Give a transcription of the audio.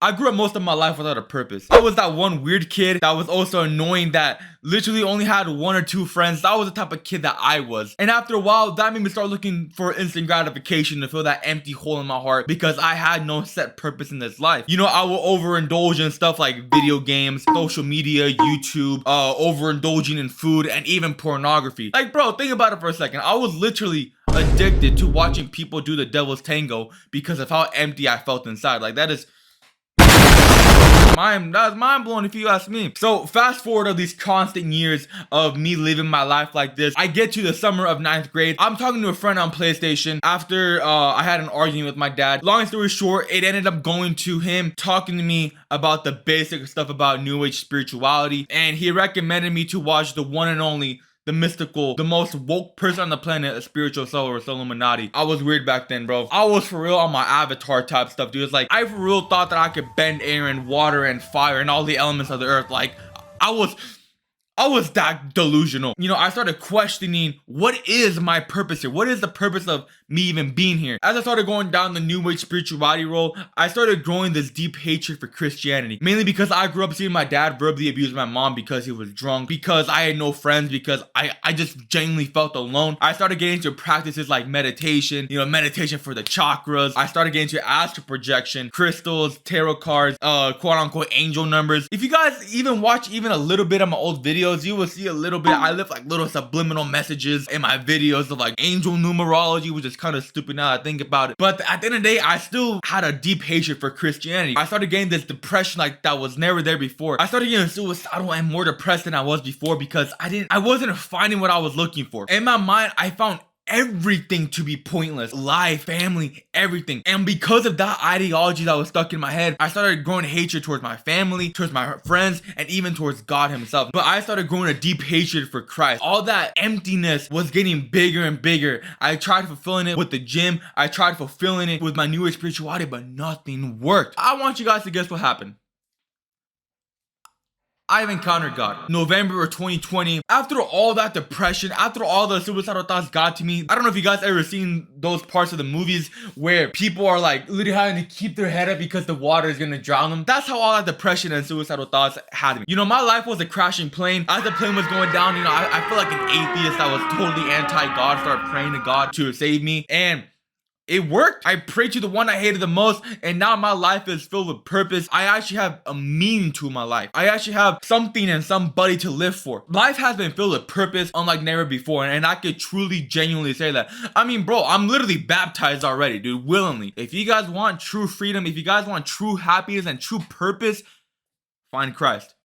I grew up most of my life without a purpose. I was that one weird kid that was also annoying that literally only had one or two friends. That was the type of kid that I was. And after a while, that made me start looking for instant gratification to fill that empty hole in my heart because I had no set purpose in this life. You know, I will overindulge in stuff like video games, social media, YouTube, overindulging in food, and even pornography. Like, bro, think about it for a second. I was literally addicted to watching people do the devil's tango because of how empty I felt inside. Like, that's mind blowing if you ask me. So fast forward of these constant years of me living my life like this, I get to the summer of 9th grade. I'm talking to a friend on PlayStation after I had an argument with my dad. Long story short, it ended up going to him talking to me about the basic stuff about New Age spirituality, and he recommended me to watch the one and only, the mystical, the most woke person on the planet, a spiritual soul or Illuminati. I was weird back then, bro. I was for real on my Avatar type stuff, dude. It's like, I for real thought that I could bend air and water and fire and all the elements of the earth. Like, I was that delusional. You know, I started questioning, what is my purpose here? What is the purpose of me even being here? As I started going down the New Age spirituality road, I started growing this deep hatred for Christianity. Mainly because I grew up seeing my dad verbally abuse my mom because he was drunk, because I had no friends, because I just genuinely felt alone. I started getting into practices like meditation, you know, meditation for the chakras. I started getting into astral projection, crystals, tarot cards, quote unquote angel numbers. If you guys even watch even a little bit of my old videos, you will see a little bit. I left like little subliminal messages in my videos of like angel numerology, which is kind of stupid now that I think about it. But at the end of the day, I still had a deep hatred for Christianity. I started getting this depression like that was never there before. I started getting suicidal and more depressed than I was before because I wasn't finding what I was looking for. In my mind, I found everything to be pointless. Life, family, everything. And because of that ideology that was stuck in my head, I started growing hatred towards my family, towards my friends, and even towards God himself. But I started growing a deep hatred for Christ. All that emptiness was getting bigger and bigger. I tried fulfilling it with the gym. I tried fulfilling it with my New Age spirituality, but nothing worked. I want you guys to guess what happened. I've encountered God. November of 2020. After all that depression, after all the suicidal thoughts got to me, I don't know if you guys ever seen those parts of the movies where people are like literally having to keep their head up because the water is gonna drown them. That's how all that depression and suicidal thoughts had me. You know, my life was a crashing plane. As the plane was going down, you know, I feel like an atheist that was totally anti-God, started praying to God to save me, and it worked. I prayed to the one I hated the most, and now my life is filled with purpose. I actually have a meaning to my life. I actually have something and somebody to live for. Life has been filled with purpose unlike never before, and I could truly, genuinely say that. I mean, bro, I'm literally baptized already, dude, willingly. If you guys want true freedom, if you guys want true happiness and true purpose, find Christ.